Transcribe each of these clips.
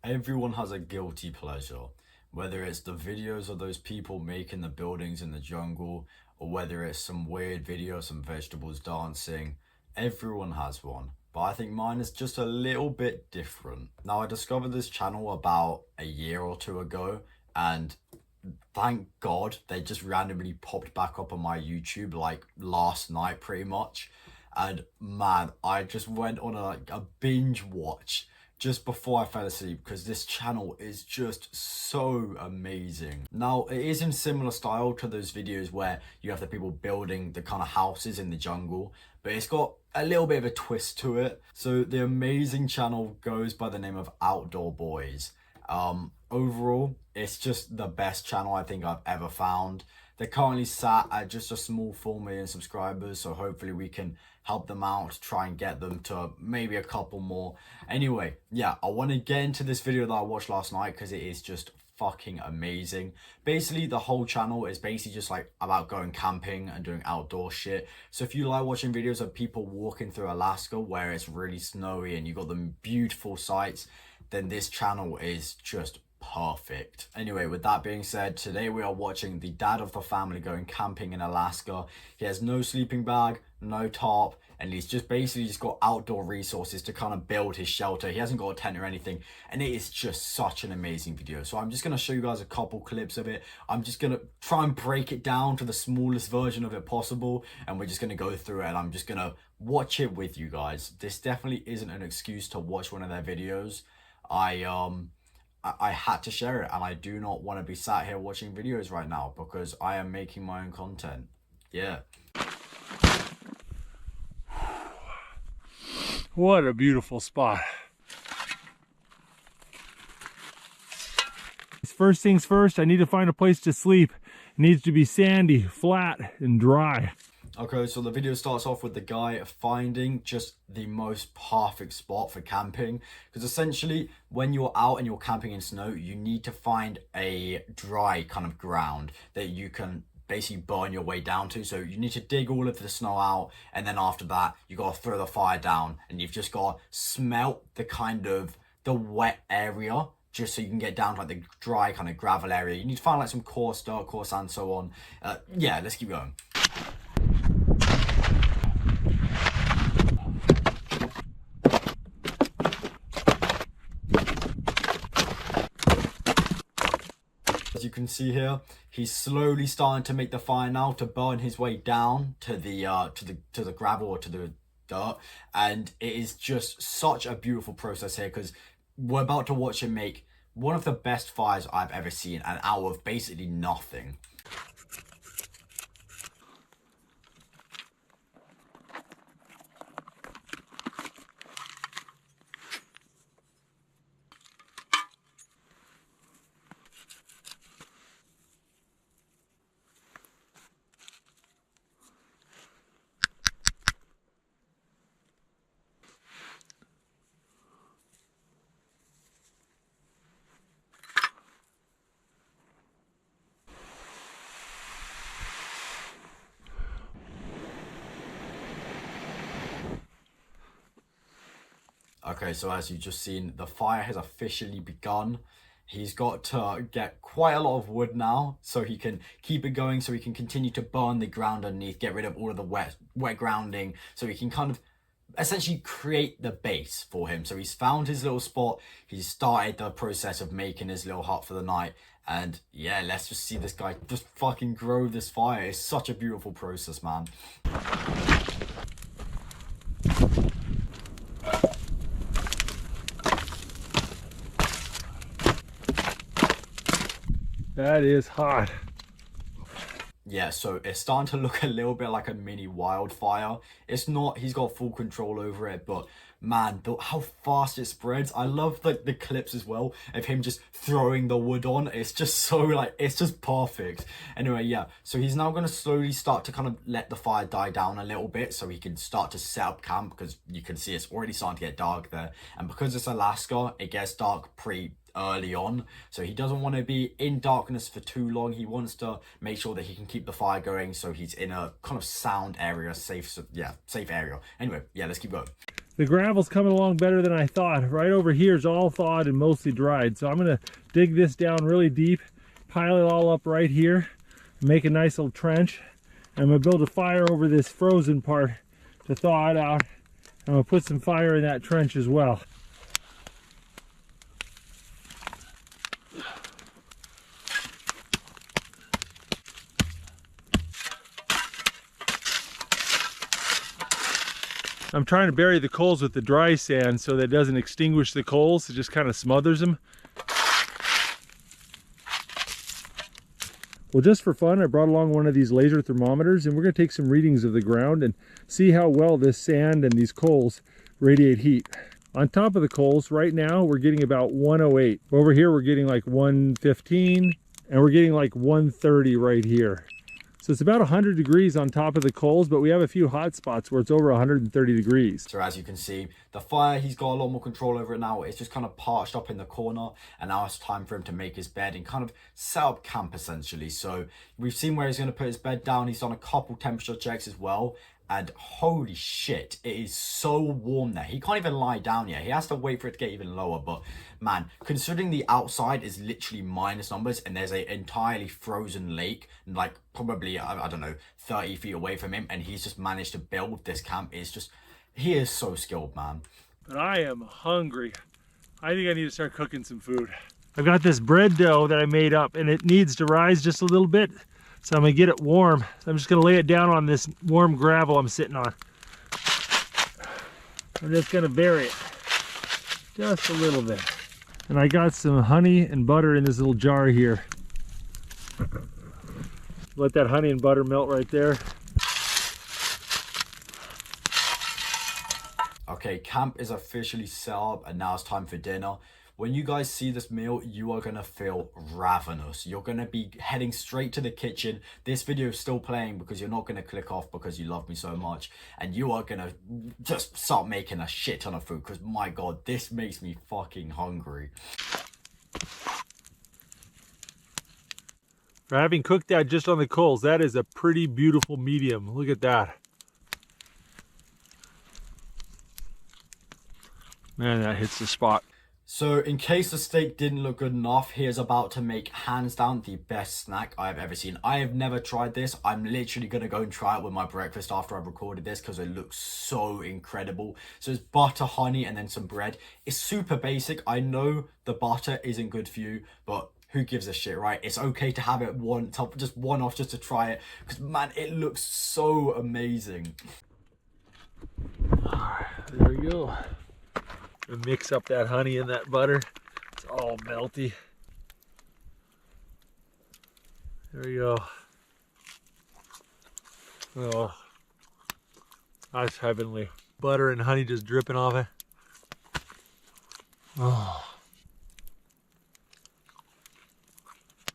Everyone has a guilty pleasure, whether it's the videos of those people making the buildings in the jungle, or whether it's some weird video of some vegetables dancing. Everyone has one, but I think mine is just a little bit different. Now, I discovered this channel about a year or two ago, and thank God they just randomly popped back up on my YouTube like last night pretty much. And man, I just went on a binge watch just before I fell asleep because this channel is just so amazing. Now, it is in similar style to those videos where you have the people building the kind of houses in the jungle, but it's got a little bit of a twist to it. So the amazing channel goes by the name of Outdoor Boys. Overall, it's just the best channel I think I've ever found. They're currently sat at just a small 4 million subscribers, so hopefully we can help them out, try and get them to maybe a couple more. Anyway, yeah, I want to get into this video that I watched last night because it is just fucking amazing. Basically, the whole channel is basically just like about going camping and doing outdoor shit. So if you like watching videos of people walking through Alaska where it's really snowy and you got the beautiful sights, then this channel is just perfect. Anyway, with that being said, today we are watching the dad of the family going camping in Alaska. He has no sleeping bag, no tarp, and he's just basically just got outdoor resources to kind of build his shelter. He hasn't got a tent or anything, and it is just such an amazing video. So I'm just going to show you guys a couple clips of it. I'm just going to try and break it down to the smallest version of it possible, and we're just going to go through it, and I'm just going to watch it with you guys. This definitely isn't an excuse to watch one of their videos. I had to share it, and I do not want to be sat here watching videos right now because I am making my own content. Yeah. What a beautiful spot. First things first, I need to find a place to sleep. It needs to be sandy, flat, and dry. Okay, so the video starts off with the guy finding just the most perfect spot for camping. Because essentially, when you're out and you're camping in snow, you need to find a dry kind of ground that you can basically burn your way down to. So you need to dig all of the snow out, and then after that, you got to throw the fire down, and you've just got to smelt the kind of the wet area just so you can get down to like the dry kind of gravel area. You need to find like some coarse dirt, coarse sand, so on. Yeah, let's keep going. As you can see here, he's slowly starting to make the fire now to burn his way down to the gravel or to the dirt, and it is just such a beautiful process here because we're about to watch him make one of the best fires I've ever seen, and out of basically nothing. Okay, so as you've just seen, the fire has officially begun. He's got to get quite a lot of wood now so he can keep it going, so he can continue to burn the ground underneath, get rid of all of the wet grounding, so he can kind of essentially create the base for him. So he's found his little spot, he's started the process of making his little hut for the night, and yeah, let's just see this guy just fucking grow this fire. It's such a beautiful process, man. That is hot. Yeah, so it's starting to look a little bit like a mini wildfire. It's not, he's got full control over it, but man, how fast it spreads. I love the clips as well of him just throwing the wood on. It's just so like, it's just perfect. Anyway, yeah, so he's now going to slowly start to kind of let the fire die down a little bit so he can start to set up camp, because you can see it's already starting to get dark there. And because it's Alaska, it gets dark pretty early on, so he doesn't want to be in darkness for too long. He wants to make sure that he can keep the fire going, so he's in a kind of sound area, safe area. Anyway, yeah, let's keep going. The gravel's coming along better than I thought. Right over here is all thawed and mostly dried. So I'm gonna dig this down really deep, pile it all up right here, make a nice little trench. I'm gonna build a fire over this frozen part to thaw it out. I'm gonna put some fire in that trench as well. I'm trying to bury the coals with the dry sand so that it doesn't extinguish the coals, it just kind of smothers them. Well, just for fun, I brought along one of these laser thermometers, and we're going to take some readings of the ground and see how well this sand and these coals radiate heat. On top of the coals, right now, we're getting about 108. Over here, we're getting like 115, and we're getting like 130 right here. So it's about 100 degrees on top of the coals, but we have a few hot spots where it's over 130 degrees. So as you can see, the fire, he's got a lot more control over it now. It's just kind of parched up in the corner, and now it's time for him to make his bed and kind of set up camp essentially. So we've seen where he's going to put his bed down. He's done a couple temperature checks as well. And holy shit, it is so warm there. He can't even lie down yet. He has to wait for it to get even lower. But man, considering the outside is literally minus numbers and there's an entirely frozen lake, like probably, I don't know, 30 feet away from him, and he's just managed to build this camp, is just, he is so skilled, man. But I am hungry. I think I need to start cooking some food. I've got this bread dough that I made up, and it needs to rise just a little bit. So I'm gonna get it warm. So I'm just gonna lay it down on this warm gravel I'm sitting on. I'm just gonna bury it just a little bit. And I got some honey and butter in this little jar here. Let that honey and butter melt right there. Okay, camp is officially set up, and now it's time for dinner. When you guys see this meal, you are gonna feel ravenous. You're gonna be heading straight to the kitchen. This video is still playing because you're not gonna click off because you love me so much. And you are gonna just start making a shit ton of food because my God, this makes me fucking hungry. For having cooked that just on the coals, that is a pretty beautiful medium. Look at that. Man, that hits the spot. So in case the steak didn't look good enough, he is about to make hands down the best snack I have ever seen. I have never tried this. I'm literally going to go and try it with my breakfast after I've recorded this because it looks so incredible. So it's butter, honey, and then some bread. It's super basic. I know the butter isn't good for you, but who gives a shit, right? It's okay to have it just one off just to try it because man, it looks so amazing. There we go. And mix up that honey and that butter. It's all melty. There we go. Oh, that's heavenly. Butter and honey just dripping off it. Oh.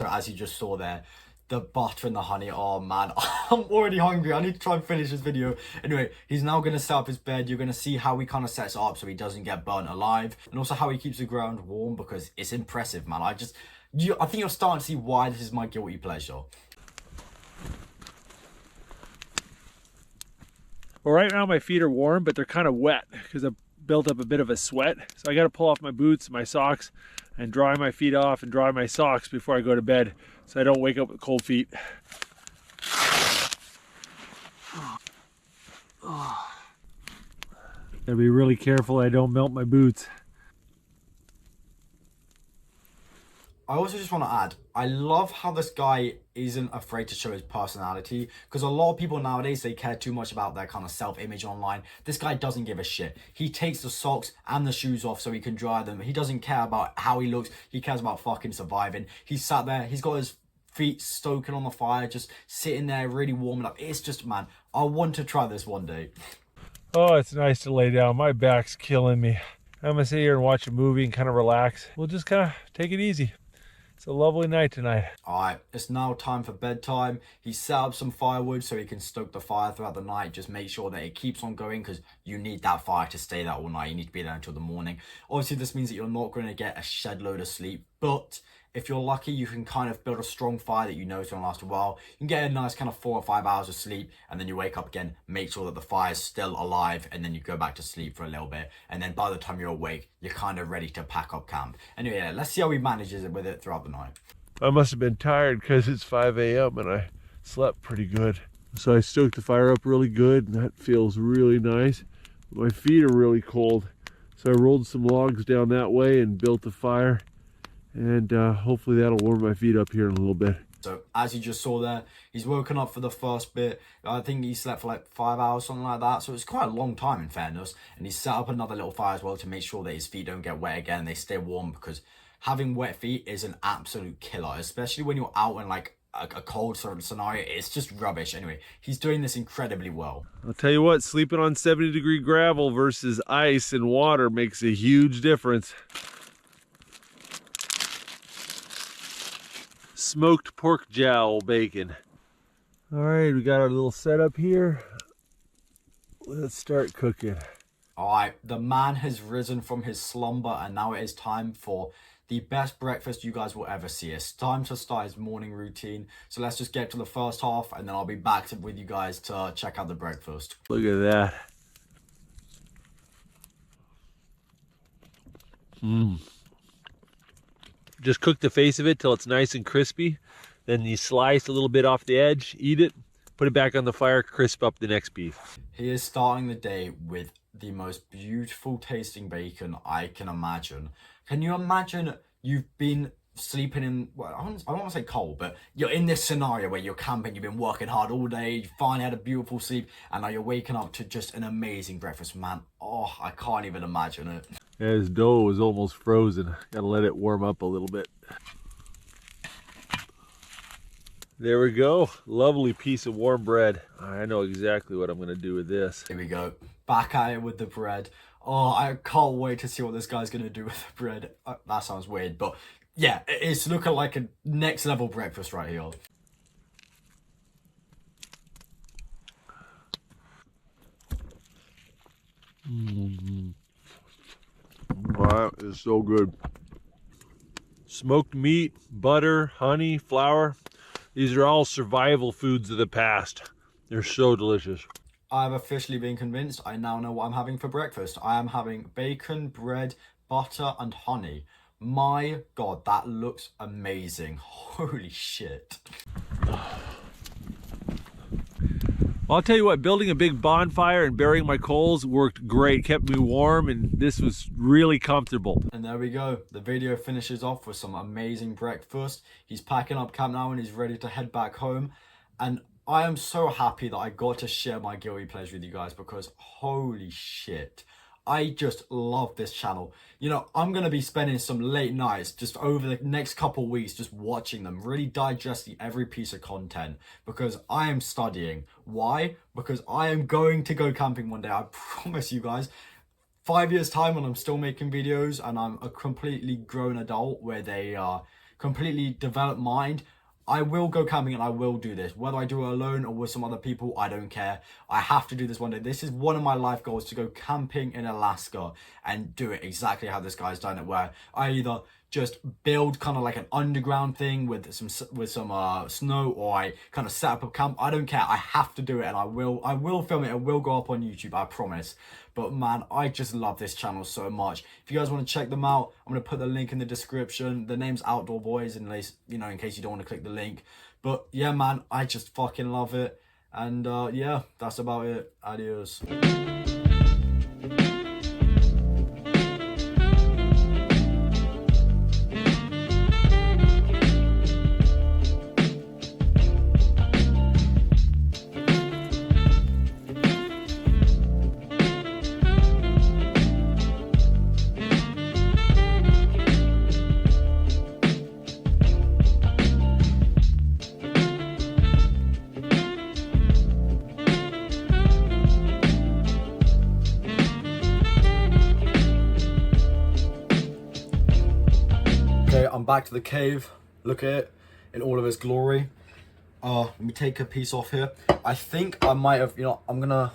As you just saw there, the butter and the honey, oh man, I'm already hungry. I need to try and finish this video. Anyway, he's now going to set up his bed. You're going to see how he kind of sets it up so he doesn't get burnt alive, and also how he keeps the ground warm because it's impressive, man. I think you're starting to see why this is my guilty pleasure. Well, right now my feet are warm, but they're kind of wet because I've built up a bit of a sweat. So I got to pull off my boots, my socks, and dry my feet off and dry my socks before I go to bed so I don't wake up with cold feet. Gotta be really careful I don't melt my boots. I also just want to add, I love how this guy isn't afraid to show his personality, because a lot of people nowadays, they care too much about their kind of self-image online. This guy doesn't give a shit. He takes the socks and the shoes off so he can dry them. He doesn't care about how he looks. He cares about fucking surviving. He's sat there, he's got his feet stoking on the fire, just sitting there really warming up. It's just, man, I want to try this one day. Oh, it's nice to lay down. My back's killing me. I'm gonna sit here and watch a movie and kind of relax. We'll just kind of take it easy. It's a lovely night tonight. Alright, it's now time for bedtime. He set up some firewood so he can stoke the fire throughout the night. Just make sure that it keeps on going because you need that fire to stay there all night. You need to be there until the morning. Obviously, this means that you're not going to get a shed load of sleep, But if you're lucky, you can kind of build a strong fire that you know is going to last a while. You can get a nice kind of 4 or 5 hours of sleep, and then you wake up again, make sure that the fire's still alive, and then you go back to sleep for a little bit. And then by the time you're awake, you're kind of ready to pack up camp. Anyway, yeah, let's see how he manages it with it throughout the night. I must have been tired because it's 5 a.m. and I slept pretty good. So I stoked the fire up really good, and that feels really nice. My feet are really cold, so I rolled some logs down that way and built the fire. And hopefully that'll warm my feet up here in a little bit. So as you just saw there, he's woken up for the first bit. I think he slept for like 5 hours, something like that. So it's quite a long time in fairness. And he set up another little fire as well to make sure that his feet don't get wet again and they stay warm, because having wet feet is an absolute killer, especially when you're out in like a cold sort of scenario. It's just rubbish. Anyway, he's doing this incredibly well. I'll tell you what, sleeping on 70-degree gravel versus ice and water makes a huge difference. Smoked pork jowl bacon. All right, we got our little setup here. Let's start cooking. All right, the man has risen from his slumber, and now it is time for the best breakfast you guys will ever see. It's time to start his morning routine. So let's just get to the first half, and then I'll be back with you guys to check out the breakfast. Look at that. Just cook the face of it till it's nice and crispy. Then you slice a little bit off the edge, eat it, put it back on the fire, crisp up the next beef. He is starting the day with the most beautiful tasting bacon I can imagine. Can you imagine you've been sleeping in, well, I don't want to say cold, but you're in this scenario where you're camping, you've been working hard all day, you finally had a beautiful sleep, and now you're waking up to just an amazing breakfast, man. Oh, I can't even imagine it. His dough is almost frozen. Gotta let it warm up a little bit. There we go. Lovely piece of warm bread. I know exactly what I'm gonna do with this. Here we go. Back at it with the bread. Oh, I can't wait to see what this guy's gonna do with the bread. That sounds weird, but yeah, it's looking like a next level breakfast right here. That is so good. Smoked meat, butter, honey, flour. These are all survival foods of the past. They're so delicious. I've officially been convinced. I now know what I'm having for breakfast. I am having bacon, bread, butter, and honey. My God, that looks amazing. Holy shit. I'll tell you what, building a big bonfire and burying my coals worked great. Kept me warm, and this was really comfortable. And there we go. The video finishes off with some amazing breakfast. He's packing up camp now and he's ready to head back home. And I am so happy that I got to share my guilty pleasure with you guys, because holy shit, I just love this channel. You know, I'm going to be spending some late nights just over the next couple weeks just watching them, really digesting every piece of content, because I am studying. Why? Because I am going to go camping one day. I promise you guys. 5 years time when I'm still making videos and I'm a completely grown adult with a completely developed mind, I will go camping and I will do this. Whether I do it alone or with some other people, I don't care. I have to do this one day. This is one of my life goals, to go camping in Alaska and do it exactly how this guy's done it, where I either just build kind of like an underground thing with some snow, or I kind of set up a camp. I don't care. I have to do it, and I will film it. It will go up on YouTube, I promise. But man, I just love this channel so much. If you guys want to check them out, I'm going to put the link in the description. The name's Outdoor Boys, in case you don't want to click the link. But yeah, man, I just fucking love it. And yeah, that's about it. Adios. I'm back to the cave. Look at it in all of its glory. Let me take a piece off here. I think I might have, I'm gonna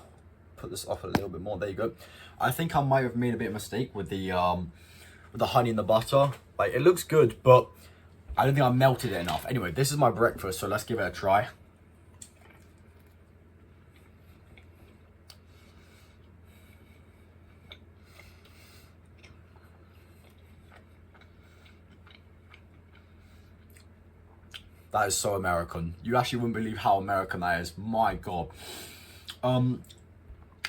put this up a little bit more. There you go. I think I might have made a bit of a mistake with the honey and the butter. Like, it looks good, but I don't think I melted it enough. Anyway, this is my breakfast, so let's give it a try. That is so American. You actually wouldn't believe how American that is. My God.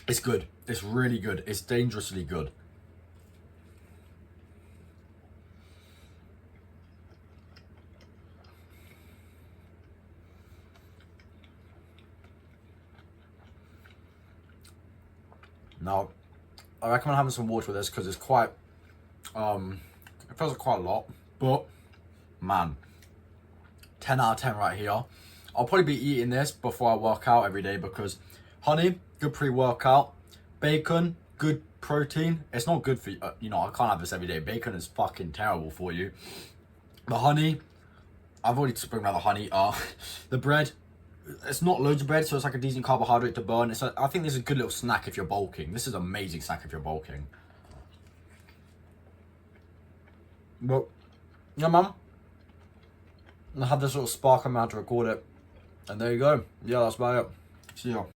It's good. It's really good. It's dangerously good. Now, I recommend having some water with this because it's quite, it feels like quite a lot, but man, 10 out of 10 right here. I'll probably be eating this before I work out every day because honey, good pre-workout. Bacon, good protein. It's not good for you. You know, I can't have this every day. Bacon is fucking terrible for you. The honey, I've already spoken about the honey. The bread, it's not loads of bread, so it's like a decent carbohydrate to burn. I think this is a good little snack if you're bulking. This is an amazing snack if you're bulking. But, yeah, man. I had this little spark, I'm out to record it. And there you go. Yeah, that's about it. See ya.